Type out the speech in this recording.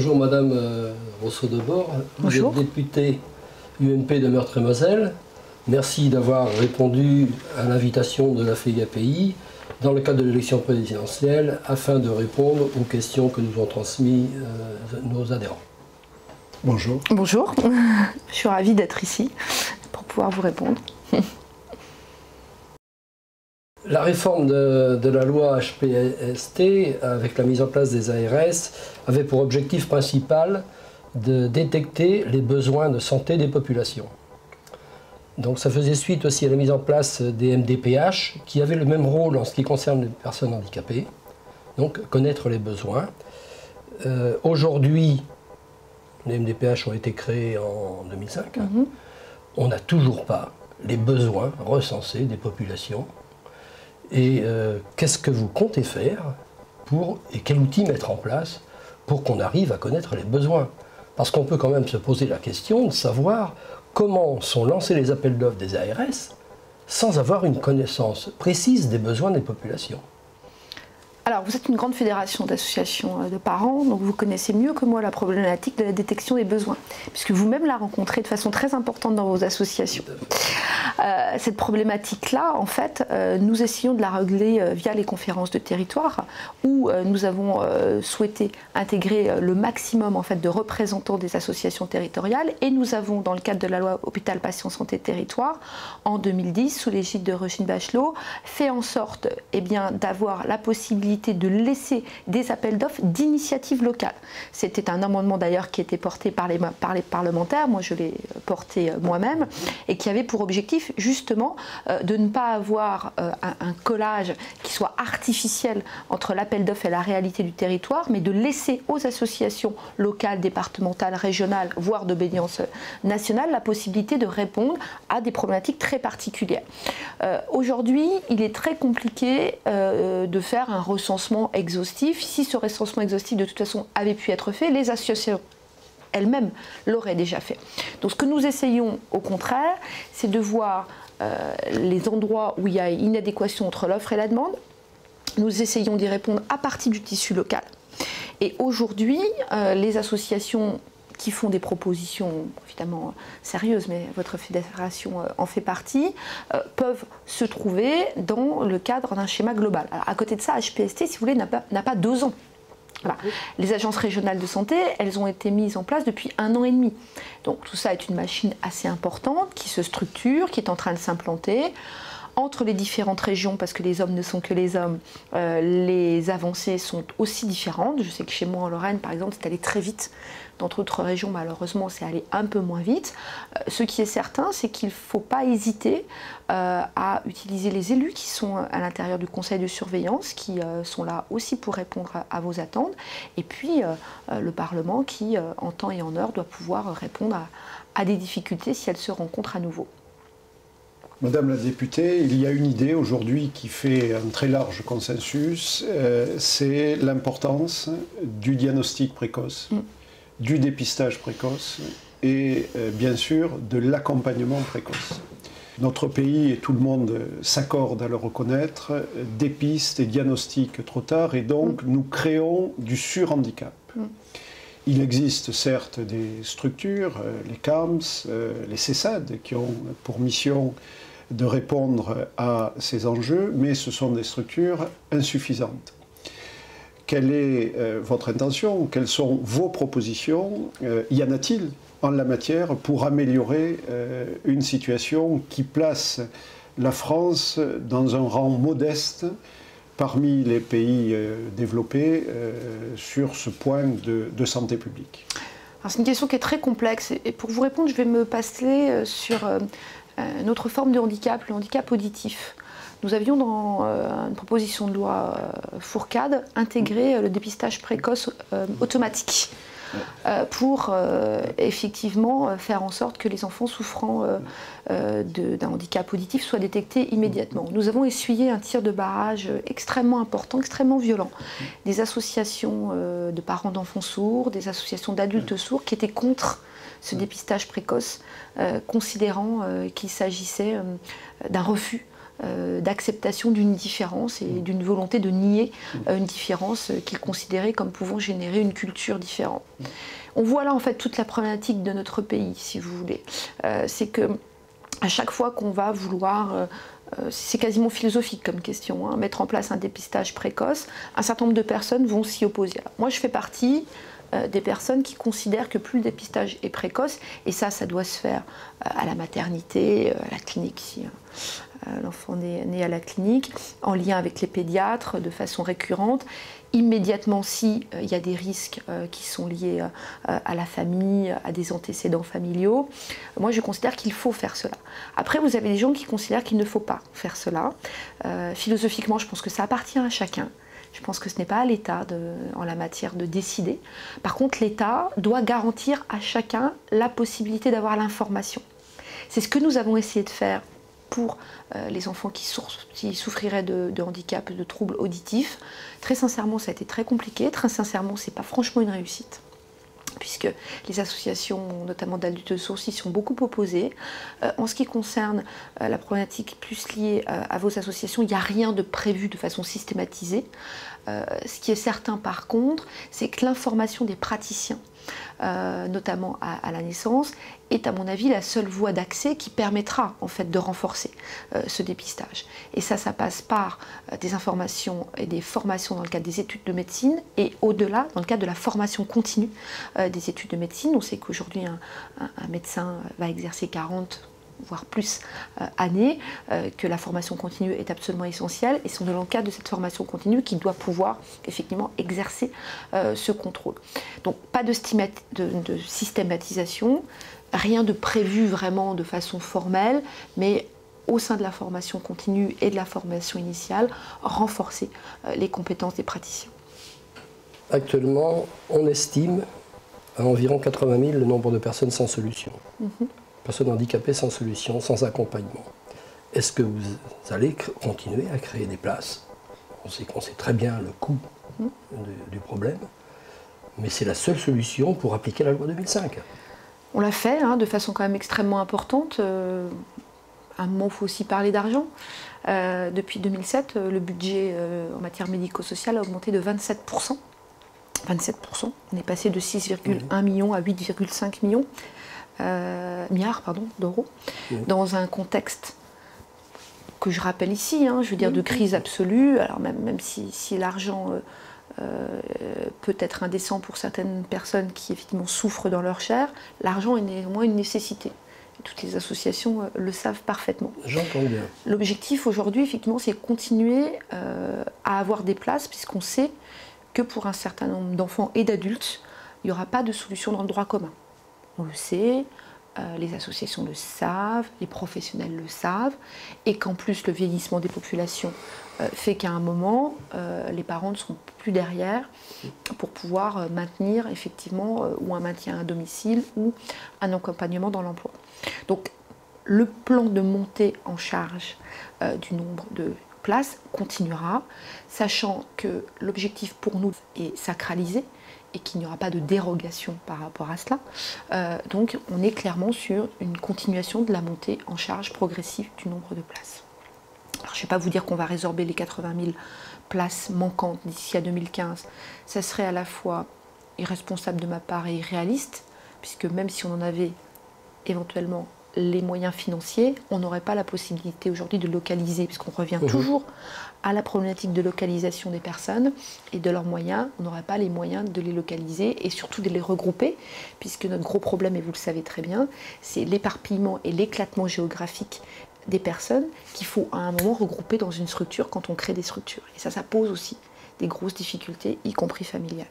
Bonjour Madame Rousseau-Debord, vous êtes députée UMP de Meurthe-et-Moselle. Merci d'avoir répondu à l'invitation de la FEGAPI dans le cadre de l'élection présidentielle afin de répondre aux questions que nous ont transmises nos adhérents. Bonjour. Bonjour, je suis ravie d'être ici pour pouvoir vous répondre. La réforme de la loi HPST, avec la mise en place des ARS, avait pour objectif principal de détecter les besoins de santé des populations. Donc ça faisait suite aussi à la mise en place des MDPH, qui avaient le même rôle en ce qui concerne les personnes handicapées, donc connaître les besoins. Aujourd'hui, les MDPH ont été créés en 2005. On n'a toujours pas les besoins recensés des populations. Et qu'est-ce que vous comptez faire et quel outil mettre en place pour qu'on arrive à connaître les besoins? Parce qu'on peut quand même se poser la question de savoir comment sont lancés les appels d'offres des ARS sans avoir une connaissance précise des besoins des populations. Alors, vous êtes une grande fédération d'associations de parents, donc vous connaissez mieux que moi la problématique de la détection des besoins, puisque vous-même la rencontrez de façon très importante dans vos associations. Cette problématique-là, en fait, nous essayons de la régler via les conférences de territoire, où nous avons souhaité intégrer le maximum en fait, de représentants des associations territoriales, et nous avons, dans le cadre de la loi Hôpital Patient Santé Territoire, en 2010, sous l'égide de Régine Bachelot, fait en sorte d'avoir la possibilité de laisser des appels d'offres d'initiative locale. C'était un amendement d'ailleurs qui était porté par les parlementaires, moi je l'ai porté moi-même, et qui avait pour objectif justement de ne pas avoir un collage qui soit artificiel entre l'appel d'offres et la réalité du territoire, mais de laisser aux associations locales, départementales, régionales, voire d'obédience nationale, la possibilité de répondre à des problématiques très particulières. Aujourd'hui, il est très compliqué de faire un recensement exhaustif. Si ce recensement exhaustif de toute façon avait pu être fait, les associations elles-mêmes l'auraient déjà fait. Donc ce que nous essayons au contraire, c'est de voir les endroits où il y a inadéquation entre l'offre et la demande. Nous essayons d'y répondre à partir du tissu local. Et aujourd'hui, les associations qui font des propositions évidemment sérieuses, mais votre fédération en fait partie, peuvent se trouver dans le cadre d'un schéma global. Alors, à côté de ça, HPST, si vous voulez, n'a pas 2 ans. Voilà. Les agences régionales de santé, elles ont été mises en place depuis 1 an et demi. Donc tout ça est une machine assez importante qui se structure, qui est en train de s'implanter. Entre les différentes régions, parce que les hommes ne sont que les hommes, les avancées sont aussi différentes. Je sais que chez moi en Lorraine, par exemple, c'est allé très vite. Dans d'autres régions, malheureusement, c'est allé un peu moins vite. Ce qui est certain, c'est qu'il ne faut pas hésiter à utiliser les élus qui sont à l'intérieur du conseil de surveillance, qui sont là aussi pour répondre à vos attentes. Et puis, le Parlement qui, en temps et en heure, doit pouvoir répondre à des difficultés si elles se rencontrent à nouveau. Madame la députée, il y a une idée aujourd'hui qui fait un très large consensus, c'est l'importance du diagnostic précoce, du dépistage précoce et bien sûr de l'accompagnement précoce. Notre pays, et tout le monde s'accorde à le reconnaître, dépiste et diagnostique trop tard et donc nous créons du surhandicap. Il existe certes des structures, les CAMS, les CESAD, qui ont pour mission de répondre à ces enjeux, mais ce sont des structures insuffisantes. Quelle est votre intention? Quelles sont vos propositions? Y en a-t-il en la matière pour améliorer une situation qui place la France dans un rang modeste parmi les pays développés sur ce point de santé publique? C'est une question qui est très complexe et pour vous répondre, je vais me passer sur une autre forme de handicap, le handicap auditif. Nous avions dans une proposition de loi Fourcade intégré le dépistage précoce automatique pour effectivement faire en sorte que les enfants souffrant d'un handicap auditif soient détectés immédiatement. Nous avons essuyé un tir de barrage extrêmement important, extrêmement violent. Des associations de parents d'enfants sourds, des associations d'adultes sourds qui étaient contre ce dépistage précoce, considérant qu'il s'agissait d'un refus d'acceptation d'une différence et d'une volonté de nier une différence qu'ils considéraient comme pouvant générer une culture différente. On voit là en fait toute la problématique de notre pays, si vous voulez. C'est que à chaque fois qu'on va vouloir, c'est quasiment philosophique comme question, hein, mettre en place un dépistage précoce, un certain nombre de personnes vont s'y opposer. Alors, moi je fais partie des personnes qui considèrent que plus le dépistage est précoce, et ça doit se faire à la maternité, à la clinique, si l'enfant est né à la clinique, en lien avec les pédiatres de façon récurrente, immédiatement s'il y a des risques qui sont liés à la famille, à des antécédents familiaux. Moi je considère qu'il faut faire cela. Après vous avez des gens qui considèrent qu'il ne faut pas faire cela. Philosophiquement je pense que ça appartient à chacun. Je pense que ce n'est pas à l'État en la matière de décider. Par contre, l'État doit garantir à chacun la possibilité d'avoir l'information. C'est ce que nous avons essayé de faire pour les enfants qui souffriraient de handicap, de troubles auditifs. Très sincèrement, ça a été très compliqué. Très sincèrement, ce n'est pas franchement une réussite, puisque les associations, notamment d'adultes de sourds, s'y sont beaucoup opposées. En ce qui concerne la problématique plus liée à vos associations, il n'y a rien de prévu de façon systématisée. Ce qui est certain par contre, c'est que l'information des praticiens, notamment à la naissance, est à mon avis la seule voie d'accès qui permettra en fait de renforcer ce dépistage. Et ça passe par des informations et des formations dans le cadre des études de médecine et au-delà dans le cadre de la formation continue des études de médecine. On sait qu'aujourd'hui un médecin va exercer 40 voire plus années, que la formation continue est absolument essentielle, et c'est dans le cadre de cette formation continue qu'il doit pouvoir effectivement exercer ce contrôle. Donc pas de systématisation, rien de prévu vraiment de façon formelle, mais au sein de la formation continue et de la formation initiale, renforcer les compétences des praticiens. Actuellement, on estime à environ 80 000 le nombre de personnes sans solution. Personnes handicapées sans solution, sans accompagnement. Est-ce que vous allez continuer à créer des places? On sait très bien le coût du problème, mais c'est la seule solution pour appliquer la loi 2005. On l'a fait de façon quand même extrêmement importante. À un moment, il faut aussi parler d'argent. Depuis 2007, le budget en matière médico-sociale a augmenté de 27%. 27%. On est passé de 6,1 millions à 8,5 millions. Milliards d'euros, dans un contexte que je rappelle ici, je veux dire de crise absolue. Alors même si l'argent peut être indécent pour certaines personnes qui effectivement souffrent dans leur chair, l'argent est néanmoins une nécessité. Et toutes les associations le savent parfaitement. J'entends bien. L'objectif aujourd'hui, effectivement, c'est continuer à avoir des places, puisqu'on sait que pour un certain nombre d'enfants et d'adultes, il n'y aura pas de solution dans le droit commun. On le sait, les associations le savent, les professionnels le savent, et qu'en plus le vieillissement des populations fait qu'à un moment, les parents ne seront plus derrière pour pouvoir maintenir effectivement ou un maintien à domicile ou un accompagnement dans l'emploi. Donc le plan de montée en charge du nombre de places continuera, sachant que l'objectif pour nous est sacralisé, et qu'il n'y aura pas de dérogation par rapport à cela. Donc on est clairement sur une continuation de la montée en charge progressive du nombre de places. Alors, je ne vais pas vous dire qu'on va résorber les 80 000 places manquantes d'ici à 2015. Ça serait à la fois irresponsable de ma part et irréaliste, puisque même si on en avait éventuellement les moyens financiers, on n'aurait pas la possibilité aujourd'hui de localiser, puisqu'on revient toujours à la problématique de localisation des personnes et de leurs moyens. On n'aurait pas les moyens de les localiser et surtout de les regrouper, puisque notre gros problème, et vous le savez très bien, c'est l'éparpillement et l'éclatement géographique des personnes qu'il faut à un moment regrouper dans une structure quand on crée des structures. Et ça pose aussi des grosses difficultés, y compris familiales.